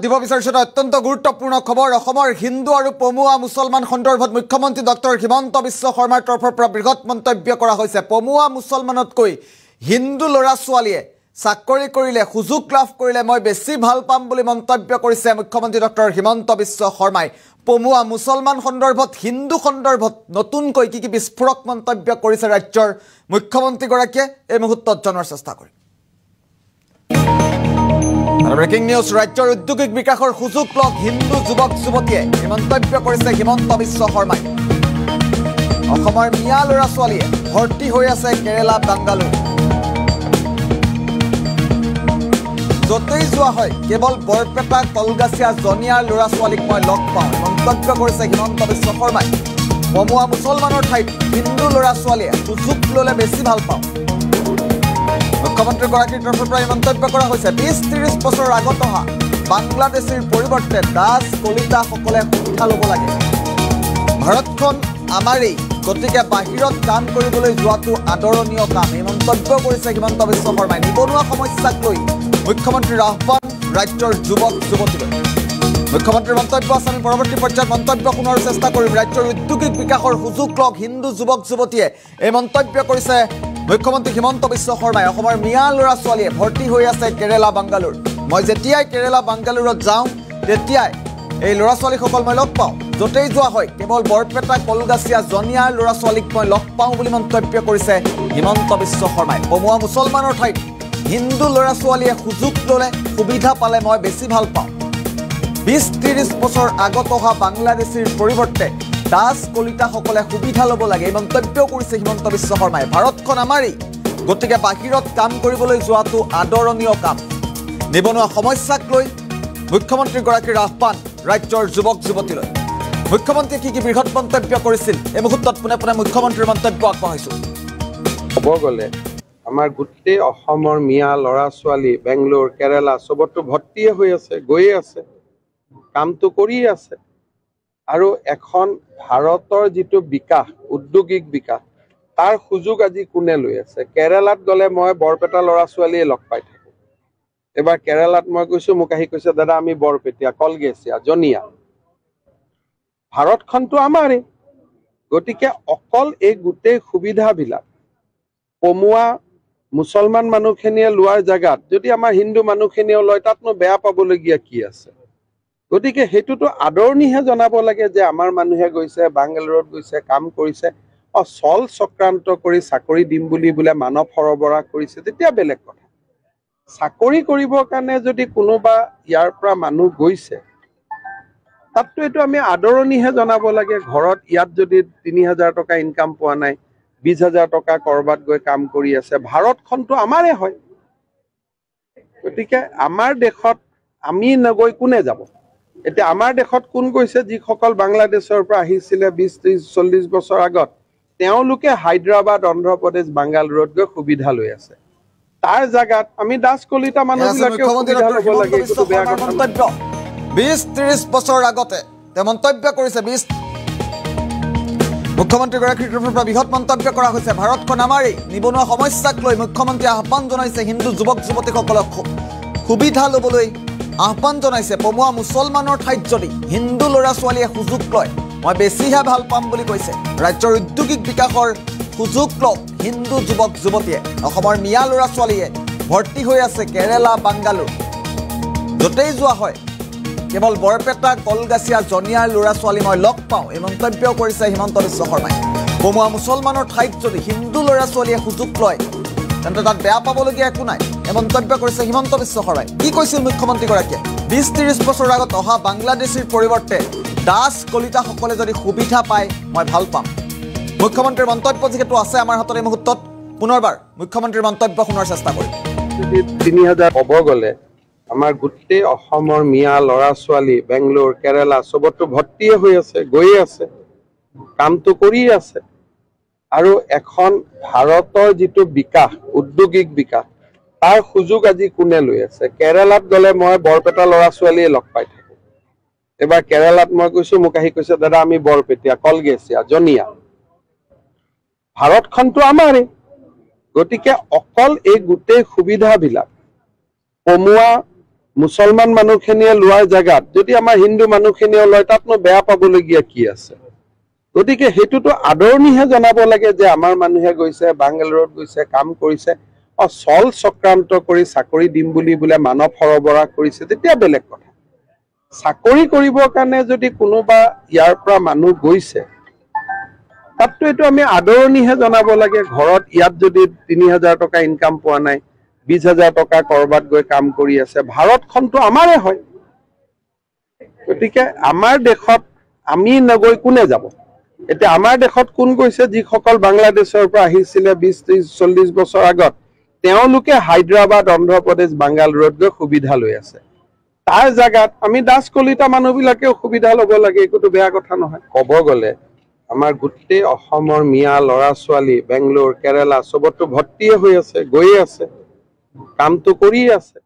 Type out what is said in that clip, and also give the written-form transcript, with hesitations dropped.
দিব বিচাৰিছো অত্যন্ত গুৰুত্বপূৰ্ণ খবৰ অসমৰ হিন্দু আৰু পমুৱা মুছলমান সন্দৰ্ভত মুখ্যমন্ত্ৰী ডক্টৰ হিমন্ত বিশ্ব শৰ্মাৰ তৰফৰ পৰা বৃহৎ মন্তব্য কৰা হৈছে। পমুৱা মুছলমানতকৈ হিন্দু ল'ৰা ছোৱালীয়ে চাকৰি কৰিলে সুযোগ লাভ কৰিলে মই বেছি ভাল পাম বুলি মন্তব্য কৰিছে মুখ্যমন্ত্ৰী ডক্টৰ হিমন্ত বিশ্ব শৰ্মাই। পমুৱা মুছলমান সন্দৰ্ভত হিন্দু সন্দৰ্ভত নতুনকৈ কি বিস্ফোৰক মন্তব্য কৰিছে ৰাজ্যৰ মুখ্যমন্ত্ৰীগৰাকীয়ে এই মুহূৰ্তত জনাৰ চেষ্টা কৰিম। ব্ৰেকিং নিউজ ৰাজ্যৰ উদ্যোগিক বিকাশৰ সুযোগ লওক হিন্দু যুৱক যুৱতীয়ে এই মন্তব্য কৰিছে হিমন্ত বিশ্ব শৰ্মাই। অসমৰ মিয়া ল'ৰা ছোৱালীয়ে ভৰ্তি হৈ আছে কেৰেলা বাংগালুৰু। য'তেই যোৱা হয় কেৱল বৰপেটা কলগাছিয়া জনিয়াৰ ল'ৰা ছোৱালীক মই লগ পাওঁ মন্তব্য কৰিছে হিমন্ত বিশ্ব শৰ্মাই। পমুৱা মুছলমানৰ ঠাইত হিন্দু ল'ৰা ছোৱালীয়ে সুযোগ ল'লে বেছি ভাল পাওঁ। মুখ্যমন্ত্ৰীগৰাকীৰ তৰফৰ পৰা মন্তব্য কৰা হৈছে ২০-৩০ বছৰ আগত অহা বাংলাদেশীৰ পৰিৱৰ্তে দাস কলিতাসকলে সুবিধা ল'ব লাগে। ভাৰতখন আমাৰেই, গতিকে বাহিৰত কাম কৰিবলৈ যোৱাটো আদৰণীয় কাম এই মন্তব্য কৰিছে হিমন্ত বিশ্ব শৰ্মাই। নিবনুৱা সমস্যাক লৈ মুখ্যমন্ত্ৰীৰ আহ্বান ৰাজ্যৰ যুৱক যুৱতীলৈ। মুখ্যমন্ত্ৰীৰ মন্তব্য আছে, আমি পৰৱৰ্তী পৰ্যায়ত মন্তব্য শুনাৰ চেষ্টা কৰিম। ৰাজ্যৰ উদ্যোগিক বিকাশৰ সুযোগ লওক হিন্দু যুৱক যুৱতীয়ে এই মন্তব্য কৰিছে মুখ্যমন্ত্ৰী হিমন্ত বিশ্ব শৰ্মাই। অসমৰ মিয়া ল'ৰা ছোৱালীয়ে ভৰ্তি হৈ আছে কেৰেলা বাংগালুৰু। মই যেতিয়াই কেৰেলা বাংগালুৰুত যাওঁ তেতিয়াই এই ল'ৰা ছোৱালীসকল মই লগ পাওঁ। য'তেই যোৱা হয় কেৱল বৰপেটা কলগাছিয়া জনিয়াৰ ল'ৰা ছোৱালীক মই লগ পাওঁ বুলি মন্তব্য কৰিছে হিমন্ত বিশ্ব শৰ্মাই। পমুৱা মুছলমানৰ ঠাইত হিন্দু ল'ৰা ছোৱালীয়ে সুযোগ ল'লে সুবিধা পালে মই বেছি ভাল পাওঁ। ২০-৩০ বছৰ আগত অহা বাংলাদেশীৰ পৰিৱৰ্তে দাস কলিতাসকলে সুবিধা ল'ব লাগে এই মন্তব্য কৰিছে হিমন্ত বিশ্ব শৰ্মাই। ভাৰতখন আমাৰেই, গতিকে বাহিৰত কাম কৰিবলৈ যোৱাটো আদৰণীয় কাম। নিবনুৱা সমস্যাক লৈ মুখ্যমন্ত্ৰীগৰাকীৰ আহ্বান ৰাজ্যৰ যুৱক যুৱতীলৈ। মুখ্যমন্ত্ৰীয়ে কি বৃহৎ মন্তব্য কৰিছিল এই মুহূৰ্তত পোনে পোনে মুখ্যমন্ত্ৰীৰ মন্তব্য আগবঢ়াইছো। ক'ব গ'লে আমাৰ গোটেই অসমৰ মিয়া ল'ৰা ছোৱালী বেংগলোৰ কেৰেলা চবতো ভৰ্তিয়ে হৈ আছে, গৈয়ে আছে, কামটো কৰিয়ে আছে। আৰু এখন ভাৰতৰ যিটো বিকাশ উদ্যোগিক বিকাশ তাৰ সুযোগ আজি কোনে লৈ আছে? কেৰেলাত গ'লে মই বৰপেটা ল'ৰা ছোৱালীয়ে লগ পাই থাকোঁ। এবাৰ কেৰেলাত মই গৈছোঁ, মোক আহি কৈছে দাদা আমি বৰপেটীয়া কলগেছিয়া জনিয়া। ভাৰতখনতো আমাৰেই, গতিকে অকল এই গোটেই সুবিধাবিলাক পমুৱা মুছলমান মানুহখিনিয়ে লোৱাৰ জেগাত যদি আমাৰ হিন্দু মানুহখিনিয়েও লয় তাতনো বেয়া পাবলগীয়া কি আছে? গতিকে সেইটোতো আদৰণিহে জনাব লাগে যে আমাৰ মানুহে গৈছে বাংগালুৰুত গৈছে কাম কৰিছে। চল চক্ৰান্ত কৰি চাকৰি দিম বুলি বোলে মানৱ সৰবৰাহ কৰিছে তেতিয়া বেলেগ কথা। চাকৰি কৰিবৰ কাৰণে যদি কোনোবা ইয়াৰ পৰা মানুহ গৈছে তাততো এইটো আমি আদৰণিহে জনাব লাগে। ঘৰত ইয়াত যদি ৩,০০০ টকা ইনকাম পোৱা নাই, ২০,০০০ টকা ক'ৰবাত গৈ কাম কৰি আছে। ভাৰতখনতো আমাৰে হয়, গতিকে আমাৰ দেশত আমি নগৈ কোনে যাব? এতিয়া আমাৰ দেশত কোন গৈছে? যিসকল বাংলাদেশৰ পৰা আহিছিলে ২০-৩০-৪০ বছৰ আগত, তেওঁলোকে হায়দৰাবাদ অন্ধ্ৰপ্ৰদেশ বাংগালুৰুত গৈ সুবিধা লৈ আছে। তাৰ জাগাত আমি দাস কলিতা মানুহবিলাকে সুবিধা ল'ব লাগে। ২০-৩০ বছৰ আগতে তেওঁ মন্তব্য কৰিছে। মুখ্যমন্ত্ৰীগৰাকীৰ তৰফৰ পৰা বৃহৎ মন্তব্য কৰা হৈছে। ভাৰতখন আমাৰেই, নিবনুৱা সমস্যাক লৈ মুখ্যমন্ত্ৰীয়ে আহ্বান জনাইছে হিন্দু যুৱক যুৱতীসকলক সুবিধা ল'বলৈ আহ্বান জনাইছে। পমুৱা মুছলমানৰ ঠাইত যদি হিন্দু ল'ৰা ছোৱালীয়ে সুযোগ লয় মই বেছিহে ভাল পাম বুলি কৈছে। ৰাজ্যৰ উদ্যোগিক বিকাশৰ সুযোগ লওক হিন্দু যুৱক যুৱতীয়ে। অসমৰ মিয়া ল'ৰা ছোৱালীয়ে ভৰ্তি হৈ আছে কেৰেলা বাংগালুৰু। য'তেই যোৱা হয় কেৱল বৰপেটা কলগাছিয়া জনিয়াৰ ল'ৰা ছোৱালী মই লগ পাওঁ এই মন্তব্য কৰিছে হিমন্ত বিশ্ব শৰ্মাই। পমুৱা মুছলমানৰ ঠাইত যদি হিন্দু ল'ৰা ছোৱালীয়ে সুযোগ লয় তেন্তে তাত বেয়া পাবলগীয়া একো নাই এই মন্তব্য কৰিছে হিমন্ত বিশ্ব শৰ্মাই। কি কৈছিল মুখ্যমন্ত্ৰীগৰাকীয়ে? ২০-৩০ বছৰ আগত অহা বাংলাদেশীৰ পৰিৱৰ্তে দাস কলিতাসকলে যদি সুবিধা পায় মই ভাল পাম। মুখ্যমন্ত্ৰীৰ মন্তব্য যিহেতু আছে আমাৰ হাতত এই মুহূৰ্তত পুনৰবাৰ মুখ্যমন্ত্ৰীৰ মন্তব্য শুনাৰ চেষ্টা কৰিম। ৩,০০০ ক'ব গ'লে আমাৰ গোটেই অসমৰ মিয়া ল'ৰা ছোৱালী বেংগলোৰ কেৰেলা চবতো ভৰ্তিয়ে হৈ আছে, গৈয়ে আছে, কামটো কৰিয়ে আছে। আৰু এখন ভাৰতৰ যিটো বিকাশ উদ্যোগিক বিকাশ তাৰ সুযোগ আজি কোনে লৈ আছে? কেৰেলাত গ'লে মই বৰপেটা ল'ৰা ছোৱালীয়ে লগ পাই থাকোঁ। এবাৰ কেৰেলাত মই গৈছোঁ, মোক আহি কৈছে দাদা আমি বৰপেটীয়া কলগেছিয়া জনিয়া। ভাৰতখনতো আমাৰেই, গতিকে অকল এই গোটেই সুবিধাবিলাক পমুৱা মুছলমান মানুহখিনিয়ে লোৱাৰ জেগাত যদি আমাৰ হিন্দু মানুহখিনিয়ে লয় তাতনো বেয়া পাবলগীয়া কি আছে? গতিকে সেইটোতো আদৰণিহে জনাব লাগে যে আমাৰ মানুহে গৈছে, বাংগালোৰত গৈছে, কাম কৰিছে, চল চক্ৰান্ত কৰি চাকৰি দিম বুলি বোলে মানৱ সৰবৰাহ কৰিছে, তেতিয়া বেলেগ কথা। চাকৰি কৰিবৰ কাৰণে যদি কোনোবা ইয়াৰ পৰা মানুহ গৈছে, তাততো এইটো আমি আদৰণিহে জনাব লাগে। ঘৰত ইয়াত যদি ৩,০০০ টকা ইনকাম পোৱা নাই, ২০,০০০ টকা কৰবাত গৈ কাম কৰি আছে, ভাৰতখনতো আমাৰে হয়। গতিকে আমাৰ দেশত আমি নগৈ কোনে যাব? এতিয়া আমাৰ দেশত কোন গৈছে? যিসকল বাংলাদেশৰ পৰা আহিছিলে ২০, ৩০, ৪০ বছৰ আগত, তেওঁলোকে হায়দৰাবাদ, অন্ধ্ৰপ্ৰদেশ, বাংগালোৰত গৈ সুবিধা লৈ আছে। তাৰ জাগাত আমি দাস কলিতা মানুহবিলাকেও সুবিধা ল'ব লাগে, একোতো বেয়া কথা নহয়। ক'ব গ'লে আমাৰ গোটেই অসমৰ মিয়া ল'ৰা ছোৱালী বেংগলোৰ, কেৰালা চবতো ভৰ্তিয়ে হৈ আছে, গৈয়ে আছে, কামটো কৰিয়ে আছে।